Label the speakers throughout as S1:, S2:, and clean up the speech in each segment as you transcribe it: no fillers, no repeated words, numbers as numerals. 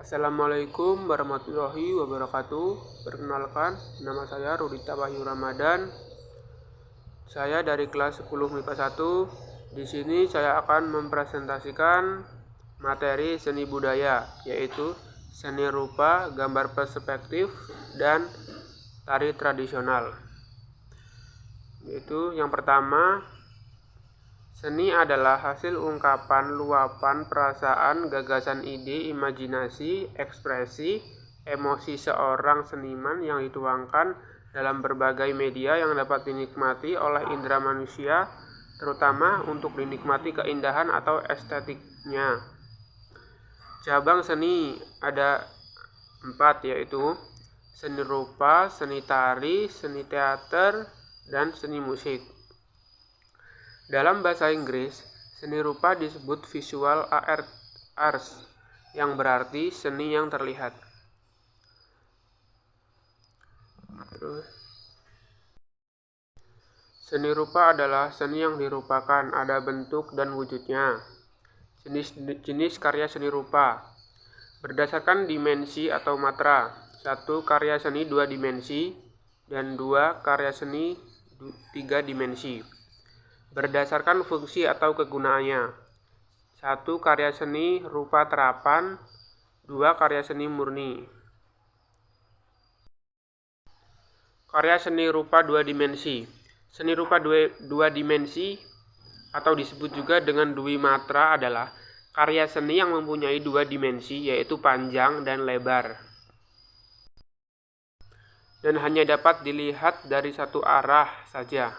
S1: Assalamualaikum warahmatullahi wabarakatuh. Perkenalkan, nama saya Rudita Wahyu Ramadan. Saya dari kelas 10 MIPA 1. Di sini saya akan mempresentasikan materi seni budaya, yaitu seni rupa, gambar perspektif, dan tari tradisional. Yaitu yang pertama, seni adalah hasil ungkapan, luapan, perasaan, gagasan, ide, imajinasi, ekspresi, emosi seorang seniman yang dituangkan dalam berbagai media yang dapat dinikmati oleh indera manusia, terutama untuk dinikmati keindahan atau estetiknya. Cabang seni ada 4, yaitu seni rupa, seni tari, seni teater, dan seni musik. Dalam bahasa Inggris, seni rupa disebut visual arts, yang berarti seni yang terlihat. Seni rupa adalah seni yang dirupakan, ada bentuk dan wujudnya. Jenis karya seni rupa berdasarkan dimensi atau matra. 1. Karya seni 2 dimensi, dan 2. Karya seni 3 dimensi. Berdasarkan fungsi atau kegunaannya. 1. Karya seni rupa terapan, 2. Karya seni murni. Karya seni rupa 2 dimensi. Seni rupa 2 dimensi atau disebut juga dengan dwimatra adalah karya seni yang mempunyai 2 dimensi, yaitu panjang dan lebar, dan hanya dapat dilihat dari satu arah saja.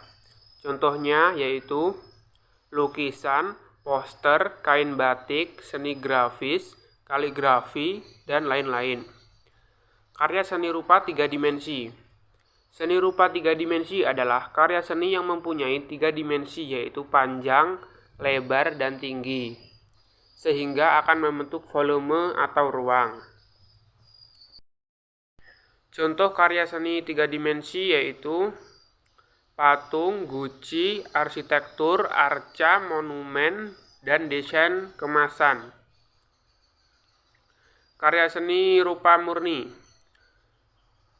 S1: Contohnya yaitu lukisan, poster, kain batik, seni grafis, kaligrafi, dan lain-lain. Karya seni rupa 3 dimensi. Seni rupa 3 dimensi adalah karya seni yang mempunyai 3 dimensi, yaitu panjang, lebar, dan tinggi, sehingga akan membentuk volume atau ruang. Contoh karya seni 3 dimensi yaitu patung, guci, arsitektur, arca, monumen, dan desain kemasan. Karya seni rupa murni.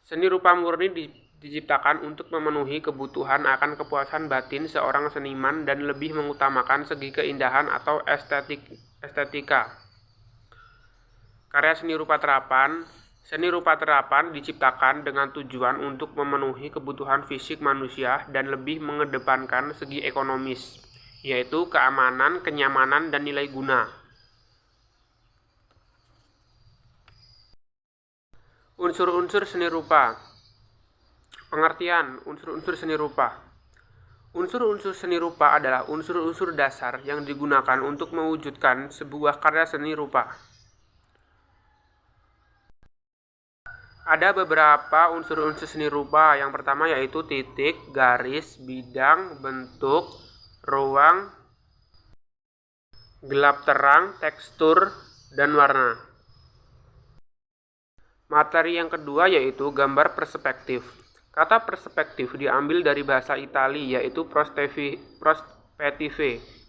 S1: Seni rupa murni diciptakan untuk memenuhi kebutuhan akan kepuasan batin seorang seniman dan lebih mengutamakan segi keindahan atau estetika. Karya seni rupa terapan. Seni rupa terapan diciptakan dengan tujuan untuk memenuhi kebutuhan fisik manusia dan lebih mengedepankan segi ekonomis, yaitu keamanan, kenyamanan, dan nilai guna. Unsur-unsur seni rupa. Pengertian unsur-unsur seni rupa. Unsur-unsur seni rupa adalah unsur-unsur dasar yang digunakan untuk mewujudkan sebuah karya seni rupa. Ada beberapa unsur-unsur seni rupa. Yang pertama yaitu titik, garis, bidang, bentuk, ruang, gelap terang, tekstur, dan warna. Materi yang kedua yaitu gambar perspektif. Kata perspektif diambil dari bahasa Italia yaitu prospettive,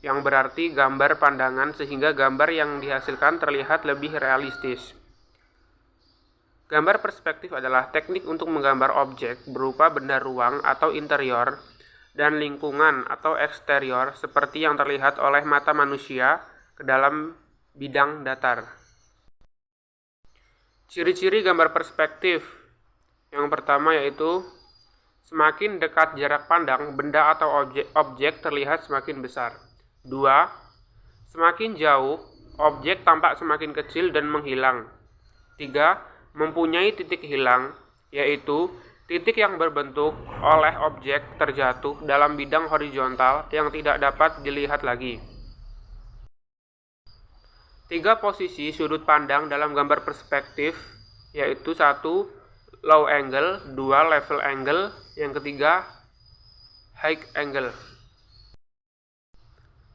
S1: yang berarti gambar pandangan, sehingga gambar yang dihasilkan terlihat lebih realistis. Gambar perspektif adalah teknik untuk menggambar objek berupa benda ruang atau interior dan lingkungan atau eksterior seperti yang terlihat oleh mata manusia ke dalam bidang datar. Ciri-ciri gambar perspektif. Yang pertama yaitu semakin dekat jarak pandang, benda atau objek terlihat semakin besar. 2. Semakin jauh, objek tampak semakin kecil dan menghilang. 3. Mempunyai titik hilang, yaitu titik yang berbentuk oleh objek terjatuh dalam bidang horizontal yang tidak dapat dilihat lagi. 3 posisi sudut pandang dalam gambar perspektif, yaitu 1. Low angle, 2. Level angle, yang ketiga high angle.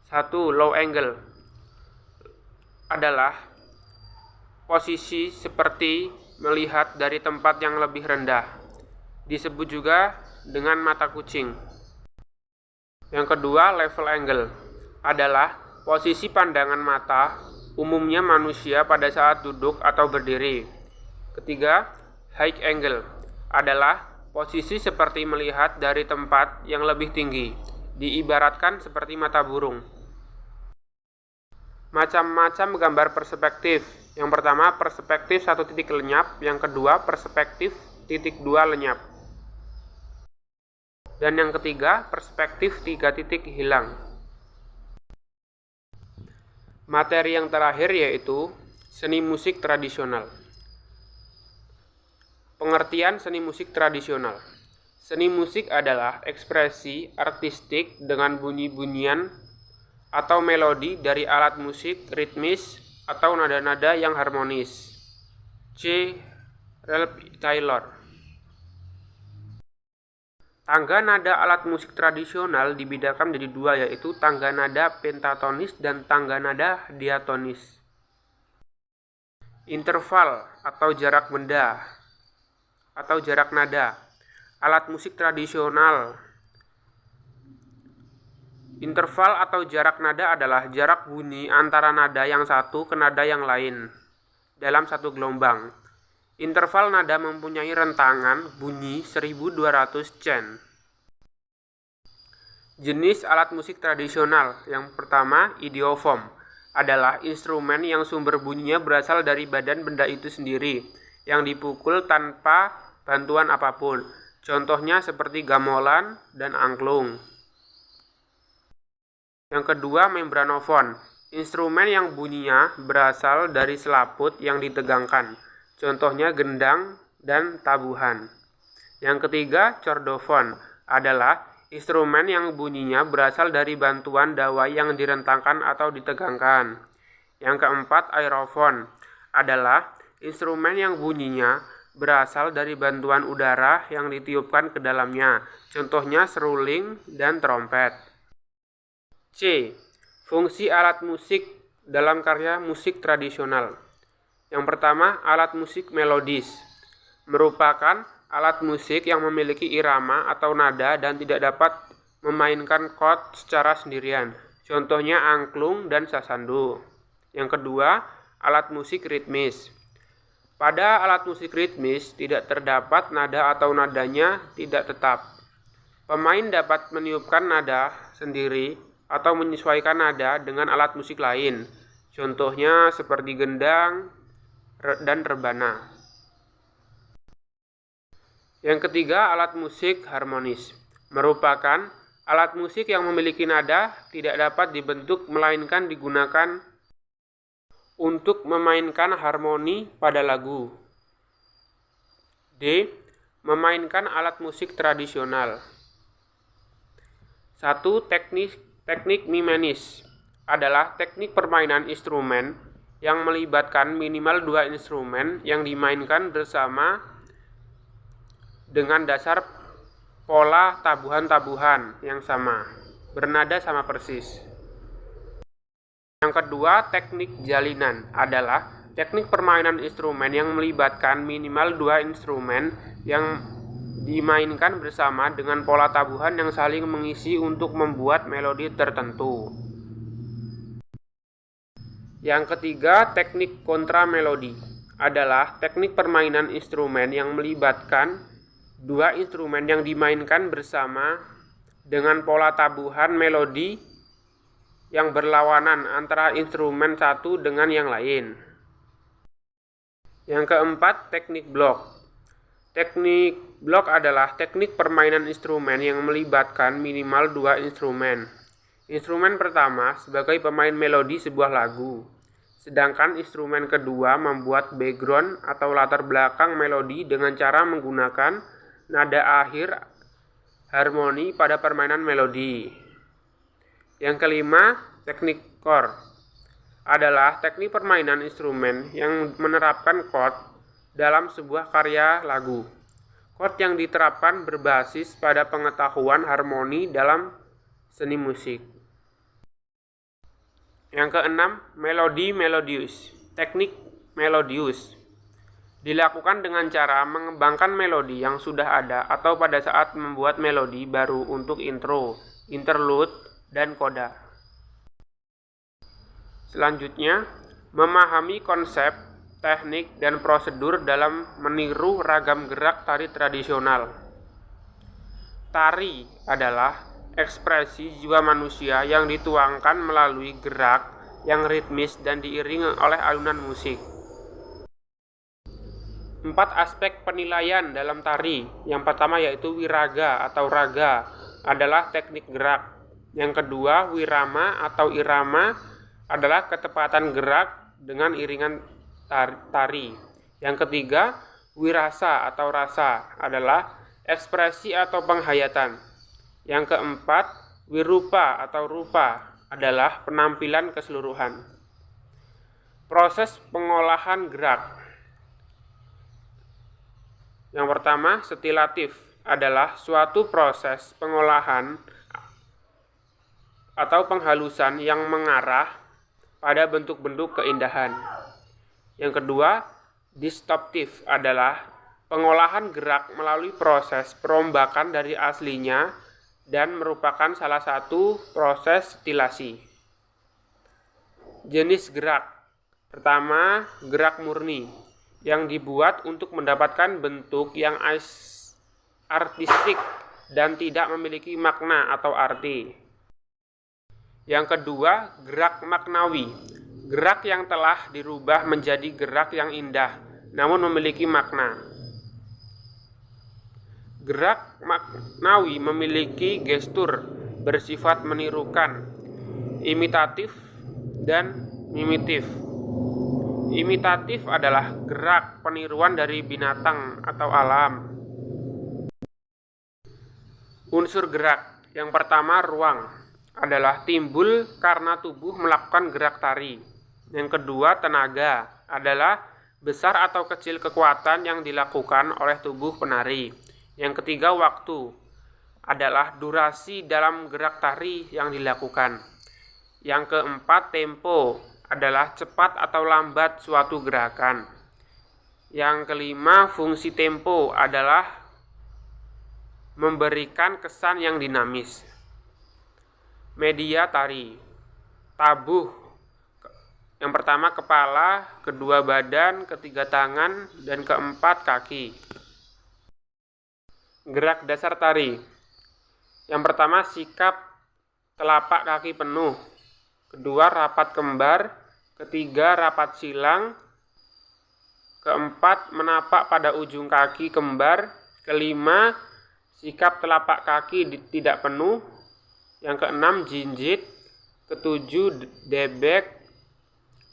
S1: 1. Low angle adalah posisi seperti melihat dari tempat yang lebih rendah. Disebut juga dengan mata kucing. Yang kedua, level angle adalah posisi pandangan mata umumnya manusia pada saat duduk atau berdiri. Ketiga, high angle adalah posisi seperti melihat dari tempat yang lebih tinggi, diibaratkan seperti mata burung. Macam-macam gambar perspektif. Yang pertama, perspektif 1 titik lenyap. Yang kedua, perspektif titik 2 lenyap. Dan yang ketiga, perspektif 3 titik hilang. Materi yang terakhir yaitu seni musik tradisional. Pengertian seni musik tradisional. Seni musik adalah ekspresi artistik dengan bunyi-bunyian atau melodi dari alat musik ritmis atau nada-nada yang harmonis. C. Ralph Taylor. Tangga nada alat musik tradisional dibedakan menjadi dua, yaitu tangga nada pentatonis dan tangga nada diatonis. Interval atau jarak benda atau jarak nada. Alat musik tradisional. Interval atau jarak nada adalah jarak bunyi antara nada yang satu ke nada yang lain dalam satu gelombang. Interval nada mempunyai rentangan bunyi 1200 Chen. Jenis alat musik tradisional. Yang pertama, idiophone adalah instrumen yang sumber bunyinya berasal dari badan benda itu sendiri, yang dipukul tanpa bantuan apapun. Contohnya seperti gamelan dan angklung. Yang kedua, membranophone, instrumen yang bunyinya berasal dari selaput yang ditegangkan. Contohnya gendang dan tabuhan. Yang ketiga, chordophone adalah instrumen yang bunyinya berasal dari bantuan dawai yang direntangkan atau ditegangkan. Yang keempat, aerophone adalah instrumen yang bunyinya berasal dari bantuan udara yang ditiupkan ke dalamnya. Contohnya seruling dan trompet. C. Fungsi alat musik dalam karya musik tradisional. Yang pertama, alat musik melodis merupakan alat musik yang memiliki irama atau nada dan tidak dapat memainkan chord secara sendirian. Contohnya angklung dan sasandu. Yang kedua, alat musik ritmis. Pada alat musik ritmis tidak terdapat nada atau nadanya tidak tetap. Pemain dapat meniupkan nada sendiri atau menyesuaikan nada dengan alat musik lain. Contohnya seperti gendang dan rebana. Yang ketiga, alat musik harmonis merupakan alat musik yang memiliki nada tidak dapat dibentuk melainkan digunakan untuk memainkan harmoni pada lagu. D. Memainkan alat musik tradisional. 1. Teknik mimenis adalah teknik permainan instrumen yang melibatkan minimal 2 instrumen yang dimainkan bersama dengan dasar pola tabuhan-tabuhan yang sama, bernada sama persis. Yang kedua, teknik jalinan adalah teknik permainan instrumen yang melibatkan minimal 2 instrumen yang dimainkan bersama dengan pola tabuhan yang saling mengisi untuk membuat melodi tertentu. Yang ketiga, teknik kontramelodi adalah teknik permainan instrumen yang melibatkan 2 instrumen yang dimainkan bersama dengan pola tabuhan melodi yang berlawanan antara instrumen satu dengan yang lain. Yang keempat, teknik blok. Teknik blok adalah teknik permainan instrumen yang melibatkan minimal 2 instrumen. Instrumen pertama sebagai pemain melodi sebuah lagu, sedangkan instrumen kedua membuat background atau latar belakang melodi dengan cara menggunakan nada akhir harmoni pada permainan melodi. Yang kelima, teknik chord adalah teknik permainan instrumen yang menerapkan chord dalam sebuah karya lagu. Chord yang diterapkan berbasis pada pengetahuan harmoni dalam seni musik. Yang keenam, melodi melodius. Teknik melodius dilakukan dengan cara mengembangkan melodi yang sudah ada atau pada saat membuat melodi baru untuk intro, interlude, dan coda. Selanjutnya, Memahami konsep, teknik, dan prosedur dalam meniru ragam gerak tari tradisional. Tari adalah ekspresi jiwa manusia yang dituangkan melalui gerak yang ritmis dan diiringi oleh alunan musik. 4 aspek penilaian dalam tari. Yang pertama yaitu wiraga atau raga, adalah teknik gerak. Yang kedua, wirama atau irama adalah ketepatan gerak dengan iringan tari. Yang ketiga, wirasa atau rasa adalah ekspresi atau penghayatan. Yang keempat, wirupa atau rupa adalah penampilan keseluruhan. Proses pengolahan gerak. Yang pertama, stilatif adalah suatu proses pengolahan atau penghalusan yang mengarah pada bentuk-bentuk keindahan. Yang kedua, distortif adalah pengolahan gerak melalui proses perombakan dari aslinya dan merupakan salah satu proses stilasi. Jenis gerak. Pertama, gerak murni yang dibuat untuk mendapatkan bentuk yang artistik dan tidak memiliki makna atau arti. Yang kedua, gerak maknawi, gerak yang telah dirubah menjadi gerak yang indah namun memiliki makna. Gerak maknawi memiliki gestur bersifat menirukan, imitatif, dan mimitif. Imitatif adalah gerak peniruan dari binatang atau alam. Unsur gerak. Yang pertama, ruang adalah timbul karena tubuh melakukan gerak tari. Yang kedua, tenaga adalah besar atau kecil kekuatan yang dilakukan oleh tubuh penari. Yang ketiga, waktu adalah durasi dalam gerak tari yang dilakukan. Yang keempat, tempo adalah cepat atau lambat suatu gerakan. Yang kelima, fungsi tempo adalah memberikan kesan yang dinamis. Media tari. Tabuh. Yang pertama kepala, kedua badan, ketiga tangan, dan keempat kaki. Gerak dasar tari. Yang pertama sikap telapak kaki penuh. Kedua, rapat kembar. Ketiga, rapat silang. Keempat, menapak pada ujung kaki kembar. Kelima, sikap telapak kaki tidak penuh. Yang keenam, jinjit. Ketujuh, debek.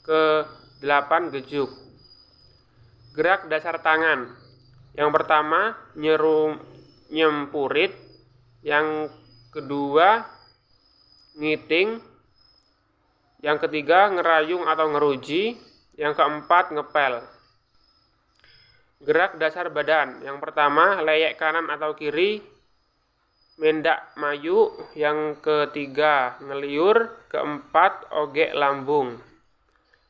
S1: Kedelapan, gejuk. Gerak dasar tangan. Yang pertama, nyempurit. Yang kedua, ngiting. Yang ketiga, ngerayung atau ngeruji. Yang keempat, ngepel. Gerak dasar badan. Yang pertama, leyek kanan atau kiri, mendak mayu. Yang ketiga, ngeliur. Keempat, ogek lambung.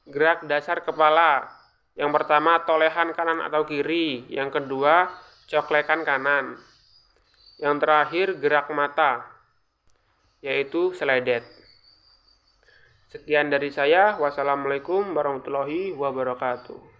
S1: Gerak dasar kepala. Yang pertama, tolehan kanan atau kiri. Yang kedua, coklekan kanan. Yang terakhir, gerak mata, yaitu seledet. Sekian dari saya. Wassalamualaikum warahmatullahi wabarakatuh.